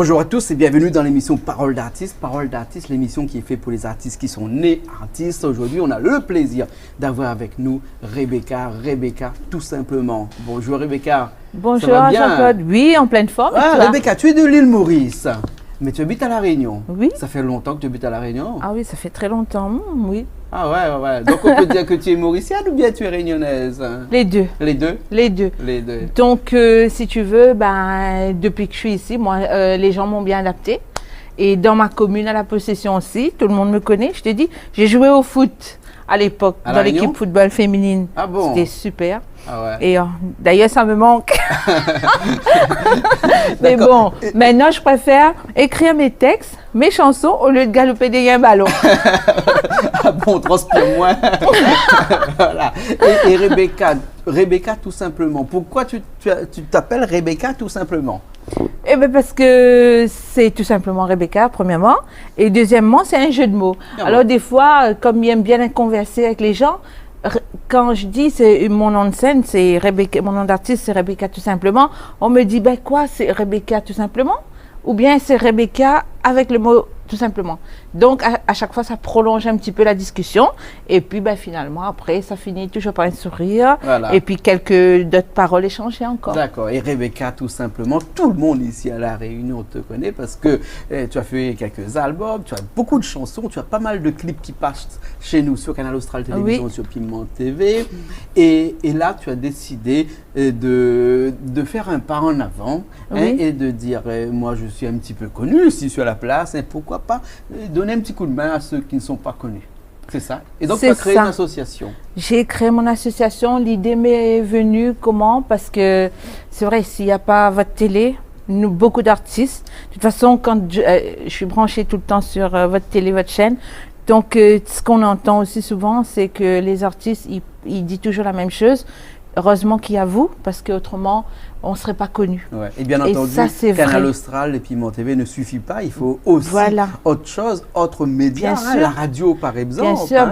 Bonjour à tous et bienvenue dans l'émission Parole d'artiste. Parole d'artiste, l'émission qui est faite pour les artistes qui sont nés artistes. Aujourd'hui, on a le plaisir d'avoir avec nous Rebecca, tout simplement. Bonjour Rebecca. Bonjour Jean-Claude. Oui, en pleine forme. Ah, Rebecca, tu es de l'île Maurice, mais tu habites à La Réunion. Oui. Ça fait longtemps que tu habites à La Réunion. Ah oui, ça fait très longtemps, oui. Ah ouais. Donc on peut dire que tu es mauricienne ou bien tu es réunionnaise? Les deux. Les deux? Les deux. Les deux. Donc, si tu veux, depuis que je suis ici, moi, les gens m'ont bien adapté. Et dans ma commune, à la Possession aussi, tout le monde me connaît. Je t'ai dit, j'ai joué au foot à l'époque, dans l'équipe football féminine. Ah bon? C'était super. Ah ouais. Et d'ailleurs, ça me manque. Mais bon, maintenant, je préfère écrire mes textes, mes chansons, au lieu de galoper derrière un ballon. Ah bon, transpire-moi. Voilà. Et Rebecca, tout simplement. Pourquoi tu t'appelles Rebecca tout simplement? Eh bien, parce que c'est tout simplement Rebecca, premièrement. Et deuxièmement, c'est un jeu de mots. Ah Alors, bon. des fois, comme j'aime bien converser avec les gens, quand je dis c'est mon nom de scène, c'est Rebecca, mon nom d'artiste, c'est Rebecca tout simplement, on me dit, ben quoi, c'est Rebecca tout simplement? Ou bien c'est Rebecca avec le mot tout simplement. Donc, à chaque fois, ça prolonge un petit peu la discussion. Et puis, finalement, après, ça finit toujours par un sourire. Voilà. Et puis, quelques d'autres paroles échangées encore. D'accord. Et Rebecca, tout simplement, tout le monde ici à La Réunion te connaît parce que tu as fait quelques albums, tu as beaucoup de chansons, tu as pas mal de clips qui passent chez nous sur Canal Austral Télévision, Oui. sur Piment TV. Et là, tu as décidé de faire un pas en avant Oui. et de dire, moi, je suis un petit peu connu ici sur la place, et pourquoi pas donner un petit coup de main à ceux qui ne sont pas connus. C'est ça. Et donc, tu as créé une association. J'ai créé mon association. L'idée m'est venue comment? Parce que c'est vrai, s'il n'y a pas votre télé, beaucoup d'artistes. De toute façon, quand je suis branchée tout le temps sur votre télé, votre chaîne. Donc, ce qu'on entend aussi souvent, c'est que les artistes, ils disent toujours la même chose. Heureusement qu'il y a vous, parce qu'autrement, on ne serait pas connus. Ouais. Et bien entendu, ça, c'est Canal vrai. Austral et Piment TV ne suffit pas. Il faut aussi autre chose, autres médias, Bien sûr. la radio par exemple. Bien sûr,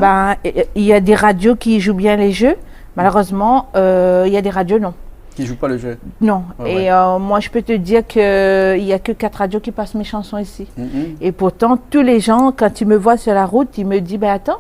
il y a des radios qui jouent bien les jeux. Malheureusement, il y a des radios, non. Qui ne jouent pas le jeu. Non. Ouais, Et moi, je peux te dire qu'il n'y a que 4 radios qui passent mes chansons ici. Et pourtant, tous les gens, quand ils me voient sur la route, ils me disent, attends,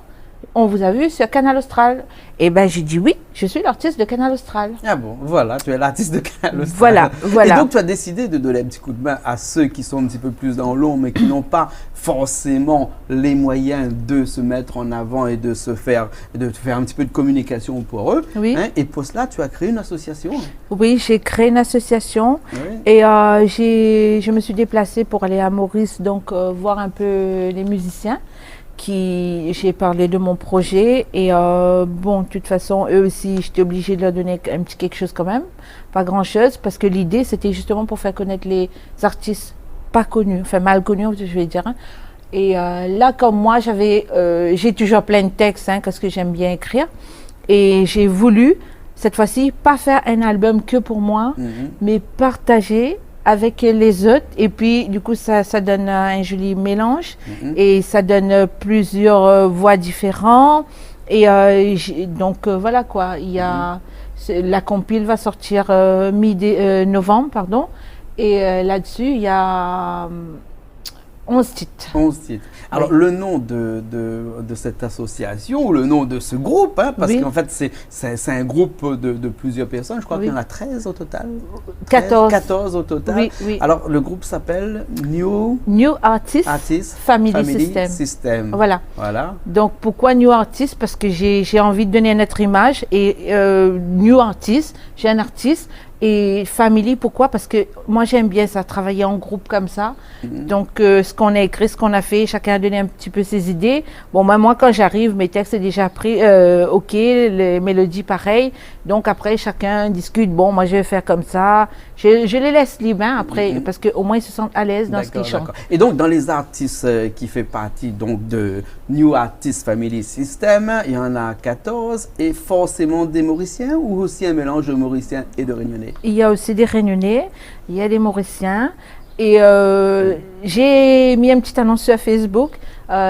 on vous a vu sur Canal Austral. Et j'ai dit oui, je suis l'artiste de Canal Austral. Ah bon, voilà, tu es l'artiste de Canal Austral. Voilà. Et donc, tu as décidé de donner un petit coup de main à ceux qui sont un petit peu plus dans l'ombre, mais qui n'ont pas forcément les moyens de se mettre en avant et de faire un petit peu de communication pour eux. Oui. Et pour cela, tu as créé une association. Oui, j'ai créé une association. Oui. Et je me suis déplacée pour aller à Maurice, donc voir un peu les musiciens. J'ai parlé de mon projet et de toute façon, eux aussi, j'étais obligée de leur donner un petit quelque chose quand même, pas grand-chose, parce que l'idée, c'était justement pour faire connaître les artistes pas connus, enfin mal connus, je vais dire. Et là, comme moi, j'ai toujours plein de textes, parce que j'aime bien écrire, et j'ai voulu, cette fois-ci, pas faire un album que pour moi, mais partager avec les autres, et puis du coup ça donne un joli mélange et ça donne plusieurs voix différentes et donc voilà quoi, il y a la compile va sortir mi-novembre pardon, et là-dessus il y a 11 titres. 11 titres. Alors, le nom de cette association, ou le nom de ce groupe, parce qu'en fait, c'est un groupe de plusieurs personnes. Je crois qu'il y en a 13 au total. 14 au total. Oui. Alors, le groupe s'appelle New Artist Family System. Voilà. Donc, pourquoi New Artist? Parce que j'ai envie de donner notre image. Et New Artist, j'ai un artiste. Et family, pourquoi? Parce que moi j'aime bien ça, travailler en groupe comme ça. Donc ce qu'on a écrit, ce qu'on a fait, chacun a donné un petit peu ses idées. Bon, moi quand j'arrive, mes textes sont déjà pris, ok, les mélodies pareil. Donc après chacun discute, bon moi je vais faire comme ça. Je les laisse libres après, parce qu'au moins ils se sentent à l'aise dans ce qu'ils chantent. Et donc dans les artistes qui font partie donc, de New Artist Family System, il y en a 14, et forcément des Mauriciens ou aussi un mélange de Mauriciens et de Réunionnais? Il y a aussi des Réunionnais, il y a des Mauriciens. Et j'ai mis une petite annonce sur Facebook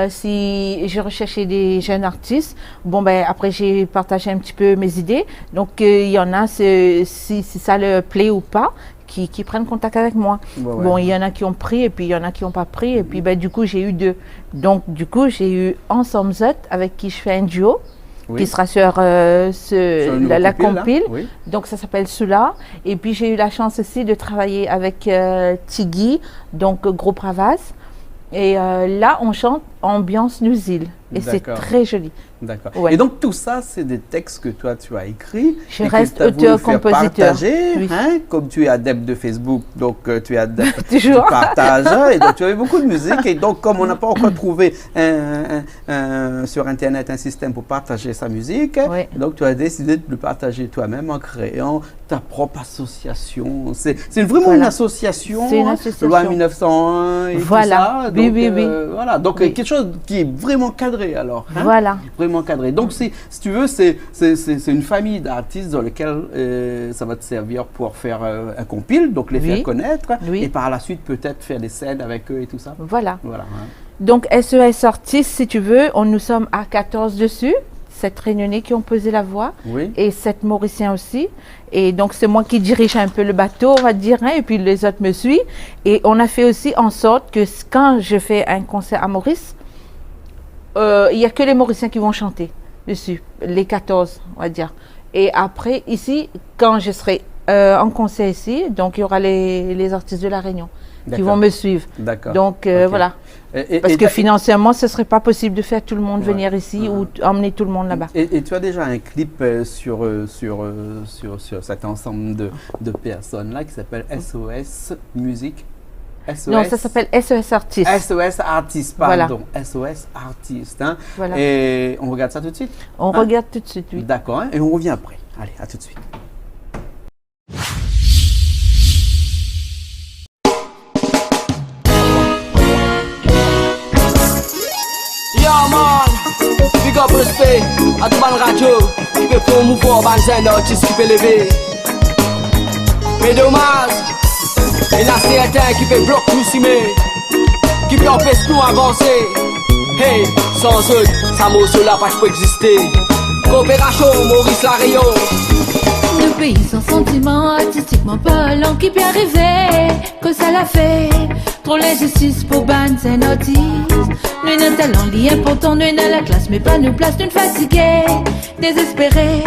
si je recherchais des jeunes artistes. Bon, après, j'ai partagé un petit peu mes idées. Donc, il y en a, si ça leur plaît ou pas, qui prennent contact avec moi. Bon, il y en a qui ont pris et puis il y en a qui n'ont pas pris. Et puis du coup, j'ai eu 2. Donc du coup, j'ai eu Ensemble Z avec qui je fais un duo. Qui sera sur la compile. Donc ça s'appelle Cela. Et puis j'ai eu la chance aussi de travailler avec Tiggy, donc Groupe Ravaz. Et là, on chante Ambiance Nusil. Et c'est très joli. D'accord. Ouais. Et donc tout ça, c'est des textes que toi tu as écrits. Je reste auteur-compositeur. Hein, comme tu es adepte de Facebook, donc tu es adepte du partage. Et donc tu as eu beaucoup de musique. Et donc comme on n'a pas encore trouvé sur Internet un système pour partager sa musique, donc tu as décidé de le partager toi-même en créant ta propre association. C'est vraiment une association. C'est une association. Loi 1901 et tout ça. Donc, oui. Voilà. Donc quelque chose qui est vraiment cadré alors. Hein? Voilà. Vraiment cadré. Donc si tu veux, c'est une famille d'artistes dans lesquels ça va te servir pour faire un compile, donc les faire connaître, et par la suite peut-être faire des scènes avec eux et tout ça. Voilà. Hein. Donc SES Artistes, si tu veux, nous sommes à 14 dessus. 7 Réunionnais qui ont posé la voix et 7 Mauriciens aussi. Et donc, c'est moi qui dirige un peu le bateau, on va dire, hein, et puis les autres me suivent. Et on a fait aussi en sorte que quand je fais un concert à Maurice, il n'y a que les Mauriciens qui vont chanter dessus, les 14, on va dire. Et après, ici, quand je serai en concert ici, donc il y aura les artistes de La Réunion qui vont me suivre. Donc, voilà. Parce que financièrement, ce ne serait pas possible de faire tout le monde venir ici ou emmener tout le monde là-bas. Et tu as déjà un clip sur cet ensemble de personnes-là qui s'appelle SOS Musique? SOS. Non, ça s'appelle SOS Artistes. SOS Artistes, pardon. SOS Artistes. Hein. Voilà. Et on regarde ça tout de suite? On regarde tout de suite, oui. D'accord, hein, et on revient après. Allez, à tout de suite. Yo man, big up respect à tout le radio qui peut faire un mouvement, un artiste qui peut lever. Mais dommage, il y a certains qui peut bloquer tout si mais qui peut empêcher nous avancer. Hey, sans eux, ça mot sur la page peut exister. Coopération, Maurice La Réunion. Le pays sans sentiment, artistiquement parlant, qui peut arriver, que ça l'a fait. Trop l'injustice pour ban, c'est notice. Nous n'avons talent, li important, nous dans la classe, mais pas nous place, nous fatigués, désespérés.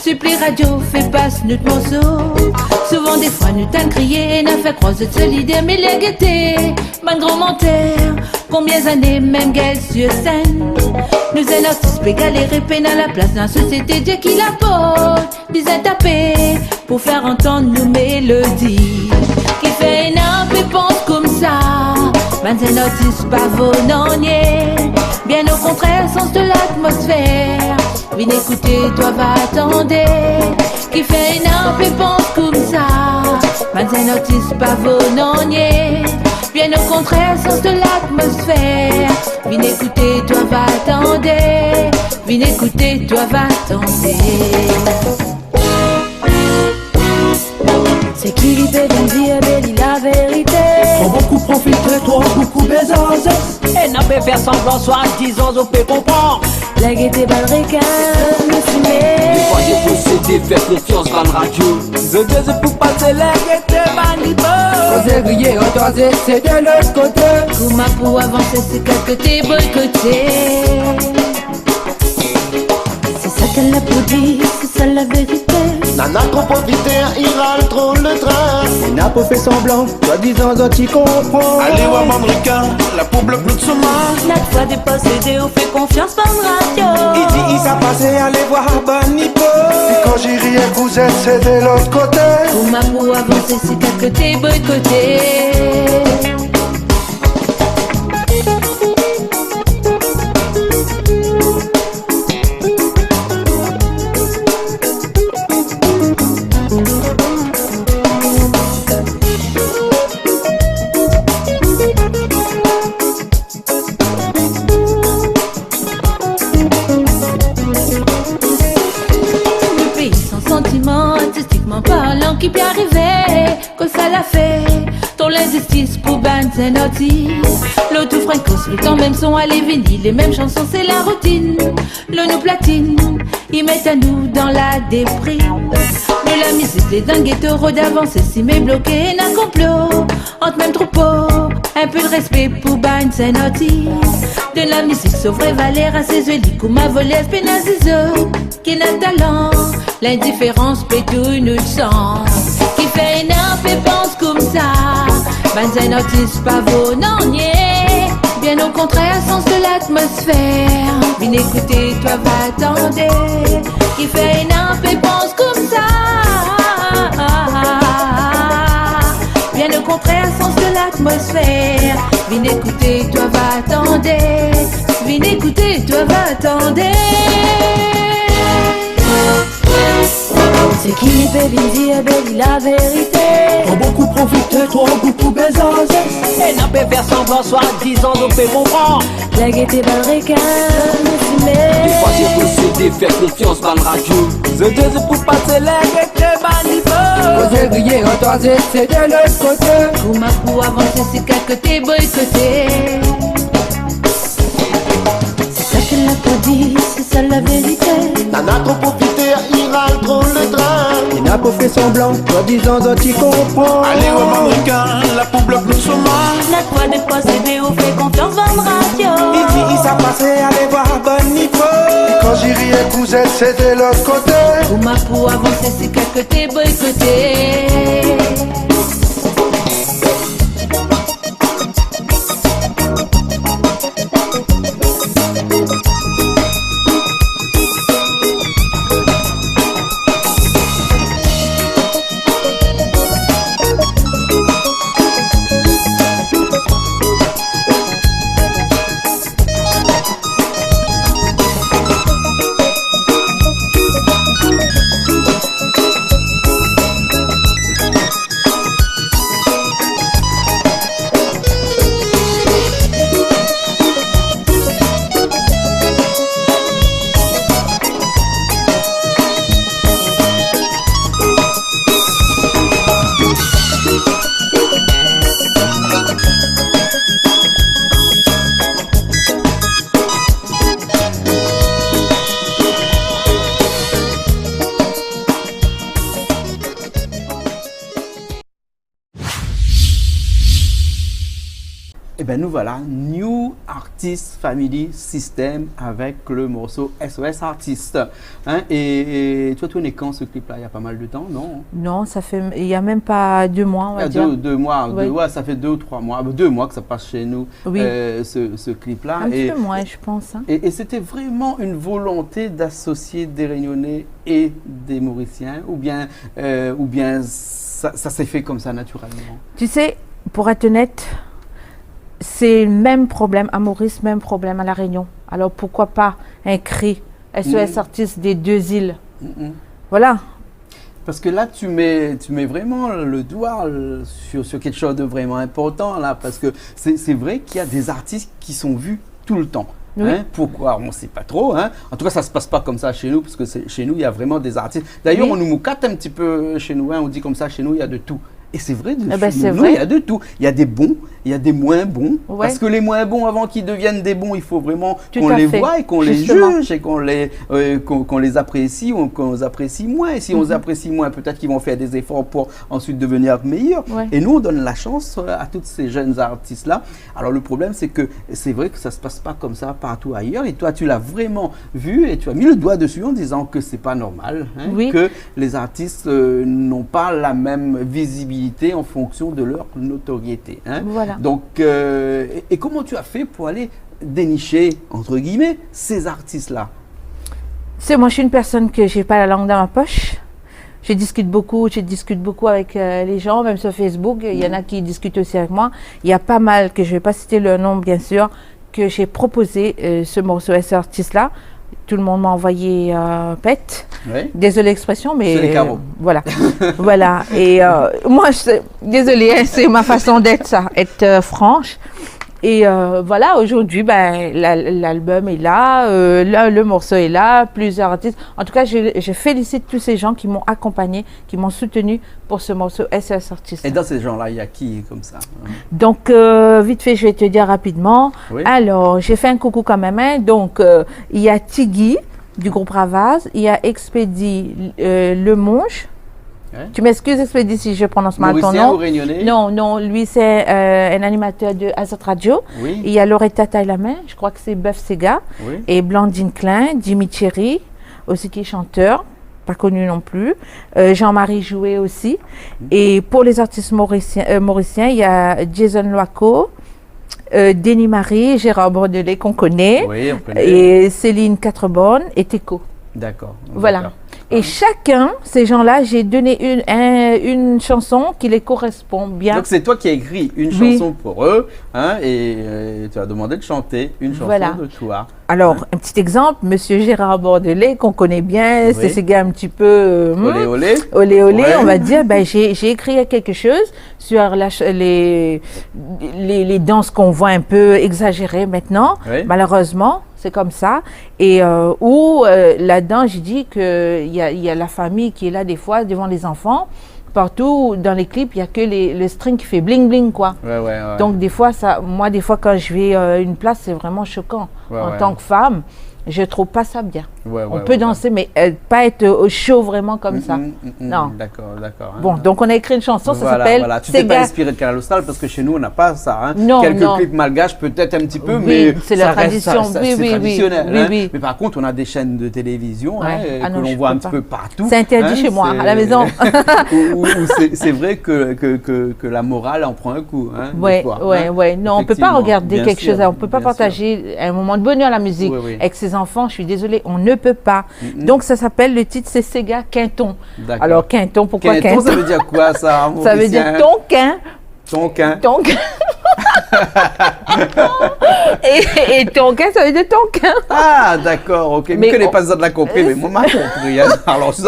Supplie radio, fait passe notre morceau. Souvent des fois nous t'en crié, n'a fait croire de solidaire, mais les gaietés, man grand menteur. Combien d'années, même gueule sur scène. Nous en artistes peut galérer, peine à la place dans la société, Dieu qui la porte, disait taper, pour faire entendre nos mélodies. Qui fait énorme et pense comme ça. Ben un artiste pas volontiers. Bien au contraire, sens de l'atmosphère. Viens écouter, toi va attendre. Qui fait énorme et pense comme ça. Ben un artiste pas volontiers. Bien au contraire, sens de l'atmosphère. Viens écouter, toi va attendre. Viens écouter, toi va attendre. C'est qui lui peut dire, dit la vérité. On beaucoup profite de toi, beaucoup besoin. Et n'a pas faire semblant, soit disons, on peut comprendre. La gaieté balricain, me fumer. Des fois, j'ai possédé, faire confiance dans la radio. Je dis pour passer la gaieté manipule. Quand j'ai grillé, entendez, c'est de l'autre côté. Comment pour avancer, c'est quelque côté boycotté. C'est ça qu'elle a pour dire, c'est ça la vérité. Nana trop profité, il râle trop le train. Il n'a pas fait semblant, toi disant tu comprends. Allez voir Mandrika, la peau bleue plus de ce La fois des possédés, on fait confiance par radio. Il dit il s'est passé, allez voir Banipo. Et quand j'ai ri à cousin, c'est de l'autre côté. Comment pour avancer, c'est quelque côté boycotté. Qui peut arriver, que ça l'a fait. Ton l'injustice pour ban, c'est notice. Le tout francos, le temps même son à les vinyles. Les mêmes chansons, c'est la routine. Le nous platine, ils mettent à nous dans la déprime. Nous De la musique, les dingues et taureaux d'avance, si mais bloqué, n'a complot. Entre même troupeau, un peu de respect pour Ban Otis. De la musique, sauverait Valère à ses yeux, ma volée, Pénazizo, qui n'a talent. L'indifférence peut tout nous sens. Qui fait énorme et pense comme ça. Ban Otis, pas vos non niais. Bien au contraire, sens de l'atmosphère. Bien écoutez, toi va attendre. Qui fait énorme et pense comme ça. Bien au contraire, sens de l'atmosphère. Viens écouter, toi va attendre. Viens écouter, toi va attendre. C'est qui peut dire la vérité. Trop beaucoup profite, trop beaucoup baisance. Et n'a pas faire semblant, soit disant, on peut comprendre. La gaieté va le requin, Des fois j'ai possédé, faire confiance dans le radio. Je dis pour passer les gaietés manifestes. Vous grillé, entendez, c'est de l'autre côté. Pour ma pour avancer, c'est qu'à côté boycotté. C'est ça qu'elle a pas dit, c'est ça la vérité. T'en as trop profité, il râle trop le train. Il n'a pas fait semblant, toi disant, tu comprends. Allez, au américain, la poule bloque le chômage. La quoi de posséder, on fait confiance dans le radio. Il dit, il s'est passé, allez voir bon niveau. Et quand j'y riais, Cousette, c'est de l'autre côté. Pour ma pour avancer, c'est qu'à côté boycotté. Et bien nous voilà, New Artist Family System avec le morceau SOS Artist. Hein, et toi, tu es né quand ce clip-là? Il y a pas mal de temps, non? Non, ça fait, il n'y a même pas 2 mois, on va dire. Deux mois, Oui. ouais, ça fait 2 ou 3 mois, 2 mois que ça passe chez nous, Oui. ce clip-là. Un petit peu moins, je pense. Hein. Et c'était vraiment une volonté d'associer des Réunionnais et des Mauriciens, ou bien ça s'est fait comme ça naturellement? Tu sais, pour être honnête, c'est le même problème à Maurice, même problème à La Réunion. Alors pourquoi pas un cri SOS Artistes des 2 îles? Voilà. Parce que là, tu mets vraiment le doigt sur quelque chose de vraiment important, là, parce que c'est vrai qu'il y a des artistes qui sont vus tout le temps. Oui. Hein, pourquoi? On ne sait pas trop. Hein. En tout cas, ça ne se passe pas comme ça chez nous, parce que chez nous, il y a vraiment des artistes. D'ailleurs, Oui. on nous moucate un petit peu chez nous. Hein, on dit comme ça, chez nous, il y a de tout. Et c'est vrai, c'est nous, vrai. il y a de tout. Il y a des bons, il y a des moins bons. Ouais. Parce que les moins bons, avant qu'ils deviennent des bons, il faut vraiment Tout qu'on à les fait. voie et qu'on les Justement. juge et qu'on les apprécie ou qu'on les apprécie moins. Et si on les apprécie moins, peut-être qu'ils vont faire des efforts pour ensuite devenir meilleurs. Ouais. Et nous, on donne la chance à tous ces jeunes artistes-là. Alors le problème, c'est que c'est vrai que ça ne se passe pas comme ça partout ailleurs. Et toi, tu l'as vraiment vu et tu as mis le doigt dessus en disant que c'est pas normal, hein, Oui. que les artistes n'ont pas la même visibilité en fonction de leur notoriété. Hein. Voilà. Donc, et comment tu as fait pour aller dénicher, entre guillemets, ces artistes-là? C'est moi, je suis une personne que j'ai pas la langue dans ma poche. Je discute beaucoup avec les gens, même sur Facebook. Il y en a qui discutent aussi avec moi. Il y a pas mal, que je vais pas citer le nom bien sûr, que j'ai proposé ce morceau SOS Artiste-là. Tout le monde m'a envoyé pète. Oui. Désolée l'expression, mais C'est les carreaux. voilà. Voilà. Et moi, désolée, hein, c'est ma façon d'être ça, être franche. Et voilà, aujourd'hui, ben, l'album est là, le morceau est là, plusieurs artistes. En tout cas, je félicite tous ces gens qui m'ont accompagné, qui m'ont soutenu pour ce morceau SOS Artiste. Et dans ces gens-là, il y a qui comme ça? Hein? Donc, vite fait, je vais te dire rapidement. Oui. Alors, j'ai fait un coucou quand même. Hein. Donc, il y a Tigui du groupe Ravaz, il y a Expédie Le Monge, Ouais. Tu m'excuses, Expédie, si je prononce mal ton nom. Ou Réunionnais? Non, non, lui, c'est un animateur de Azot Radio. Oui. Il y a Loretta Taillamain, je crois que c'est Bœuf Sega. Oui. Et Blandine Klein, Jimmy Thierry, aussi qui est chanteur, pas connu non plus. Jean-Marie Jouet aussi. Et pour les artistes mauriciens, il y a Jason Loaco, Denis Marie, Gérard Bordelais qu'on connaît, oui, on connaît, et Céline Quatreborn et Teco. D'accord. Voilà. Et chacun, ces gens-là, j'ai donné une chanson qui les correspond bien. Donc c'est toi qui as écrit une chanson pour eux, hein, et tu as demandé de chanter une chanson de toi. Alors, un petit exemple, Monsieur Gérard Bordelais, qu'on connaît bien, c'est ce gars un petit peu... olé, on va dire. Ben, j'ai écrit quelque chose sur les danses qu'on voit un peu exagérées maintenant, malheureusement. C'est comme ça. Et là-dedans, j'ai dit qu'il y a la famille qui est là des fois devant les enfants. Partout dans les clips, il n'y a que le string qui fait bling bling, quoi. Donc des fois, moi, quand je vais une place, c'est vraiment choquant. En tant que femme, je trouve pas ça bien. On peut danser, mais pas être au show vraiment comme ça. Non. D'accord. Bon, donc on a écrit une chanson, ça s'appelle... Voilà. Tu t'es pas inspiré de Canal Austral parce que chez nous, on n'a pas ça. Hein. Non, quelques clips malgaches, peut-être un petit peu, mais c'est la tradition. C'est traditionnel. Oui. Mais par contre, on a des chaînes de télévision que l'on voit un petit peu partout. C'est interdit chez moi, à la maison. Où c'est vrai que la morale en prend un coup. Oui. Non, on ne peut pas regarder quelque chose, on ne peut pas partager un moment de bonheur à la musique avec ses enfants. Je suis désolée, on ne peut pas. Donc ça s'appelle, le titre c'est Sega Quinton. Alors Quinton, pourquoi Quinton? Ça veut dire quoi ça? Ça veut dire tonquin. Tonquin. et tonquin, ça veut dire tonquin. Ah, d'accord, ok. Mais que les pas de la compris, mais moi, m'a compris. Alors, je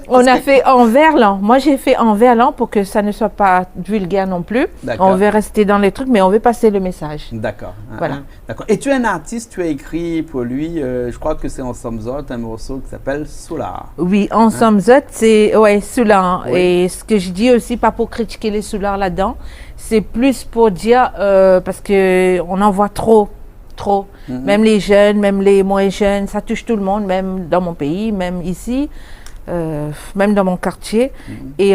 on a fait en verlan. Moi, j'ai fait en verlan pour que ça ne soit pas vulgaire non plus. On veut rester dans les trucs, mais on veut passer le message. D'accord. Voilà. D'accord. Et tu es un artiste, tu as écrit pour lui, je crois que c'est Ensemble Zot, un morceau qui s'appelle Soulard. Oui, Ensemble Zot, c'est Soulard. Oui. Et ce que je dis aussi, pas pour critiquer les soulards là-dedans, c'est plus pour dire, parce qu'on en voit trop. Même les jeunes, même les moins jeunes, ça touche tout le monde, même dans mon pays, même ici, même dans mon quartier. Et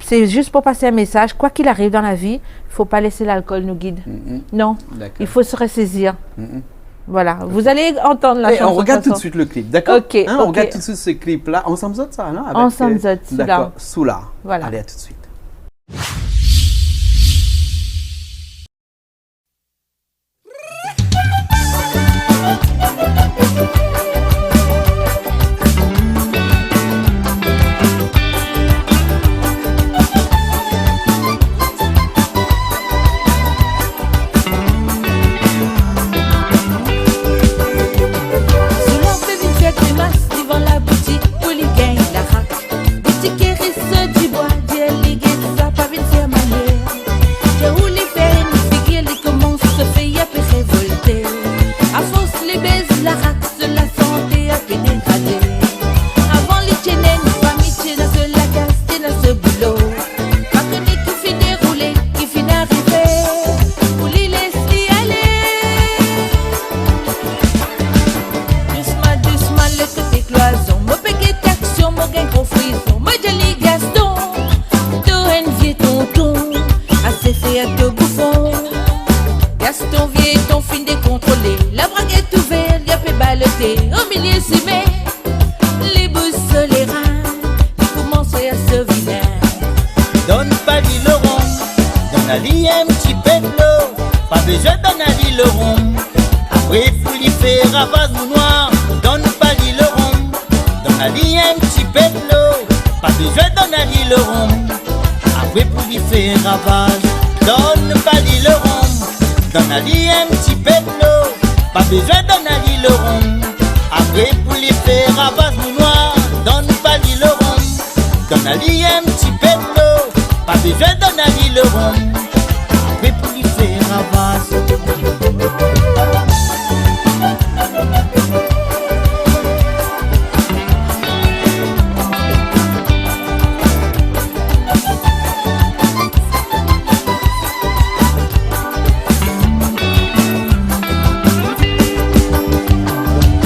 c'est juste pour passer un message, quoi qu'il arrive dans la vie, il ne faut pas laisser l'alcool nous guider. Non, il faut se ressaisir. Voilà, vous allez entendre la chanson. On regarde tout de suite le clip, d'accord? On regarde tout de suite ce clip-là. Ensemble Zot, ça, non? Ensemble Zot, d'accord, Soulard. Voilà. Allez, à tout de suite.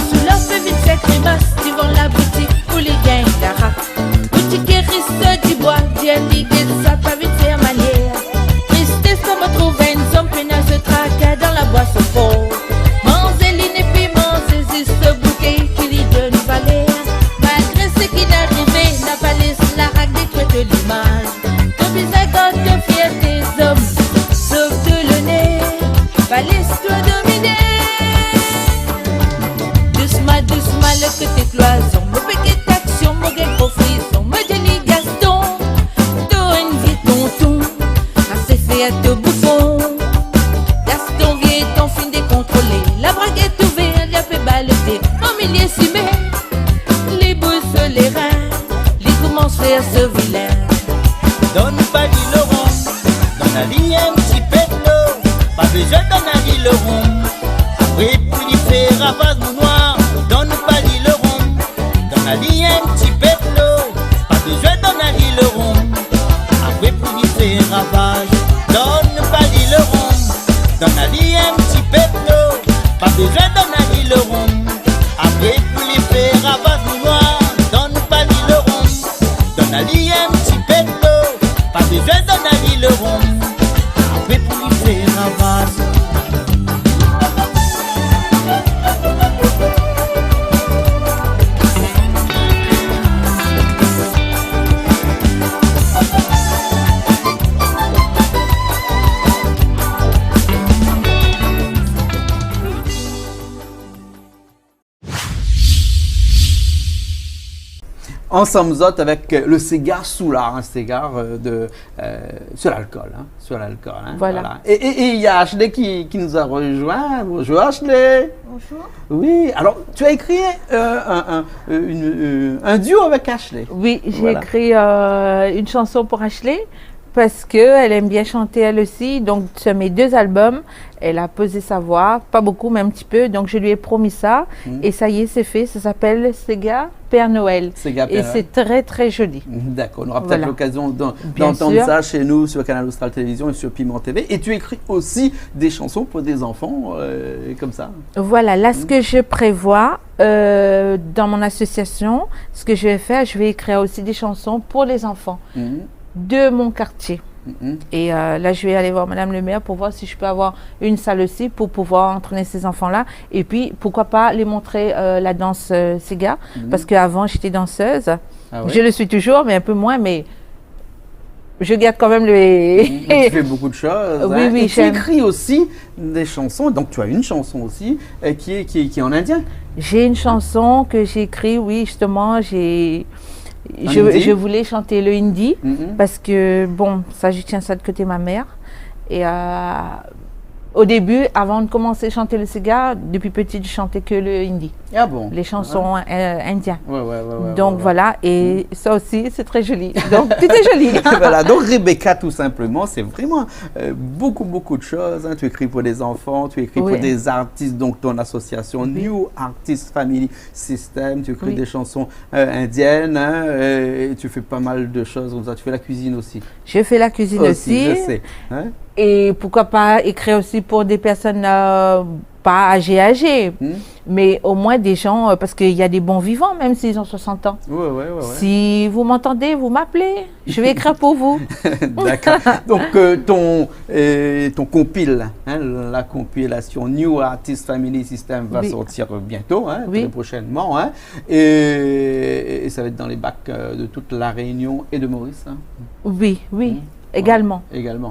Sous leur fait vite fait grimace devant la boutique où les gains la rap. dit le rond. Après pour lui faire ravage mon noir, donne pas dit le rond. Dans la vie un petit peuple, pas besoin d'en aller le rond. Après pour lui faire ravage, donne pas dit le rond. Dans la vie un petit peuple, pas besoin d'en aller le rond. Après pour lui faire ravage mon noir, donne pas dit le rond. Dans la vie un petit peuple, pas besoin d'en aller le rond. Après pour lui faire ravage. Ensemble autres avec le cigare Soulard, un cigare sur l'alcool. Sur l'alcool. Voilà. Et il y a Ashley qui nous a rejoint. Bonjour Ashley. Bonjour. Oui, alors tu as écrit un duo avec Ashley. Oui, j'ai écrit une chanson pour Ashley parce qu'elle aime bien chanter elle aussi. Donc sur mes 2 albums, elle a posé sa voix, pas beaucoup mais un petit peu. Donc je lui ai promis ça et ça y est, c'est fait. Ça s'appelle Sega Père Noël. Et c'est très très joli. D'accord, on aura peut-être l'occasion d'entendre ça chez nous sur Canal Austral Télévision et sur Piment TV. Et tu écris aussi des chansons pour des enfants comme ça. Voilà, là ce que je prévois dans mon association, ce que je vais faire, je vais écrire aussi des chansons pour les enfants de mon quartier. Et là, je vais aller voir Madame le maire pour voir si je peux avoir une salle aussi pour pouvoir entraîner ces enfants-là. Et puis, pourquoi pas les montrer la danse Sega, parce qu'avant, j'étais danseuse. Ah ouais? Je le suis toujours, mais un peu moins, mais je garde quand même Tu fais beaucoup de choses. Oui, oui. Et tu écris aussi des chansons, donc tu as une chanson aussi qui est en indien. J'ai une chanson que j'ai écrite, oui, justement, je voulais chanter le hindi parce que, bon, ça, je tiens ça de côté ma mère. Et au début, avant de commencer à chanter le cigare, depuis petite, je chantais que le hindi. Ah bon? Les chansons indiennes. Ouais, donc voilà, et ça aussi, c'est très joli. Donc tout est joli. Voilà, donc Rebecca, tout simplement, c'est vraiment beaucoup de choses. Tu écris pour des enfants, tu écris pour des artistes, donc ton association New Artist Family System, tu écris des chansons indiennes, et tu fais pas mal de choses. Tu fais la cuisine aussi. Je fais la cuisine aussi. Je sais. Et pourquoi pas écrire aussi pour des personnes pas âgées, mais au moins des gens, parce qu'il y a des bons vivants, même s'ils ont 60 ans. Ouais. Si vous m'entendez, vous m'appelez, je vais écrire pour vous. D'accord. Donc, ton compile, la compilation New Artist Family System va sortir bientôt, très prochainement. Et ça va être dans les bacs de toute la Réunion et de Maurice. Oui. Également.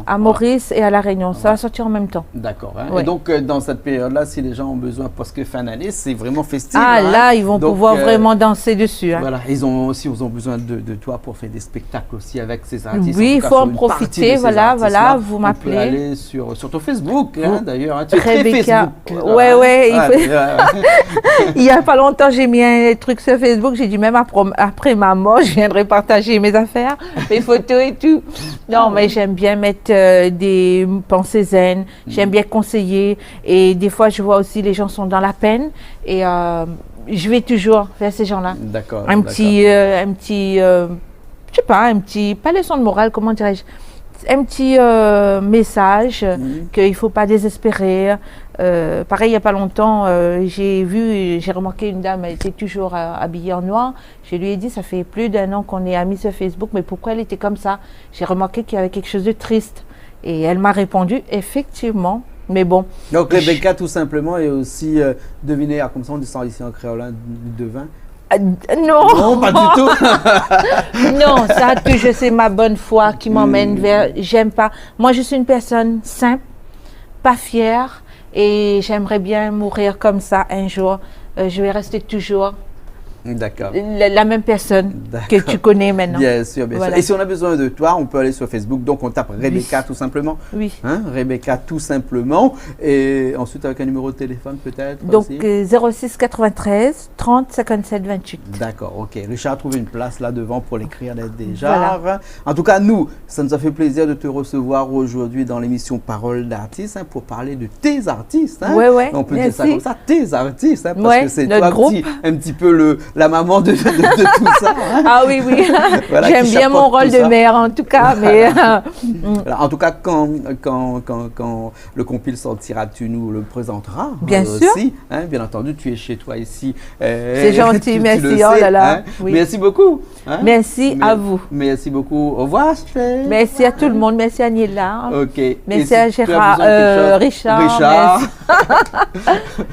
À Maurice et à La Réunion. Ça va sortir en même temps. D'accord. Et donc, dans cette période-là, si les gens ont besoin, parce que fin d'année, c'est vraiment festif. Ah, là, ils vont pouvoir vraiment danser dessus. Voilà. Ils ont besoin de toi pour faire des spectacles aussi avec ces artistes. Oui, il faut en profiter. Voilà, vous m'appelez. Tu peux aller sur ton Facebook, d'ailleurs. Tu es très Facebook. Ouais. Il n'y a pas longtemps, j'ai mis un truc sur Facebook. J'ai dit, même après ma mort, je viendrai partager mes affaires, mes photos et tout. Non, mais j'aime bien mettre des pensées zen, j'aime bien conseiller et des fois je vois aussi les gens sont dans la peine et je vais toujours vers ces gens-là. D'accord. Un petit, je sais pas, pas leçon de morale, comment dirais-je, un petit message qu'il ne faut pas désespérer. Pareil, il n'y a pas longtemps, j'ai remarqué une dame, elle était toujours habillée en noir. Je lui ai dit, ça fait plus d'1 an qu'on est amis sur Facebook, mais pourquoi elle était comme ça? J'ai remarqué qu'il y avait quelque chose de triste. Et elle m'a répondu, effectivement, mais bon. Donc Rebecca, tout simplement, est aussi devinez, comme ça on descend ici en créole, du devin. Non, pas du tout. Non, ça toujours c'est ma bonne foi qui m'emmène vers. J'aime pas. Moi, je suis une personne simple, pas fière, et j'aimerais bien mourir comme ça un jour. Je vais rester toujours D'accord. La même personne que tu connais maintenant. Bien sûr, bien sûr. Et si on a besoin de toi, on peut aller sur Facebook. Donc, on tape Rebecca tout simplement. Oui. Hein, Rebecca tout simplement. Et ensuite, avec un numéro de téléphone peut-être. Donc, 06 93 30 57 28. D'accord, ok. Richard a trouvé une place là devant pour l'écrire déjà. Voilà. En tout cas, nous, ça nous a fait plaisir de te recevoir aujourd'hui dans l'émission Parole d'artistes pour parler de tes artistes. Hein. Ouais, on peut dire ça comme ça, tes artistes. Parce que c'est toi un petit peu la maman de tout ça. Hein. Ah oui. Voilà, j'aime bien mon rôle de mère en tout cas. Mais voilà, en tout cas, quand le compil sortira, tu nous le présenteras. Bien sûr. Aussi, hein, bien entendu, tu es chez toi ici. C'est gentil, merci. Oh là là. Hein. Oui. Merci beaucoup. Hein. Merci à vous. Merci beaucoup. Au revoir. Merci à tout le monde. Merci à Nila. Ok. Merci à Gérard, Richard.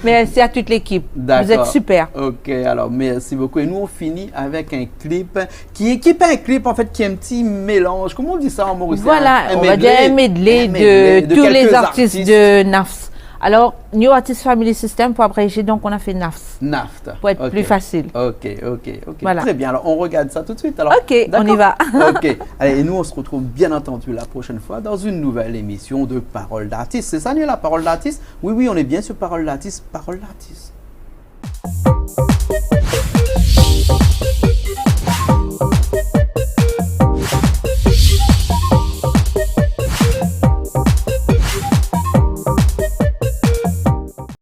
Merci à toute l'équipe. Vous êtes super. Ok, alors merci beaucoup. Et nous, on finit avec un clip qui est pas un clip, en fait, qui est un petit mélange. Comment on dit ça en mauricien? Voilà, on va dire un medley de tous les artistes de NAFS. Alors, New Artist Family System pour abréger, donc on a fait NAFS. NAFT. Pour être plus facile. Ok. Voilà. Très bien, alors on regarde ça tout de suite. Alors, ok, on y va. Ok, allez, et nous on se retrouve bien entendu la prochaine fois dans une nouvelle émission de Parole d'artiste. C'est ça, la Parole d'artiste? Oui, on est bien sur Parole d'artiste. Parole d'artiste.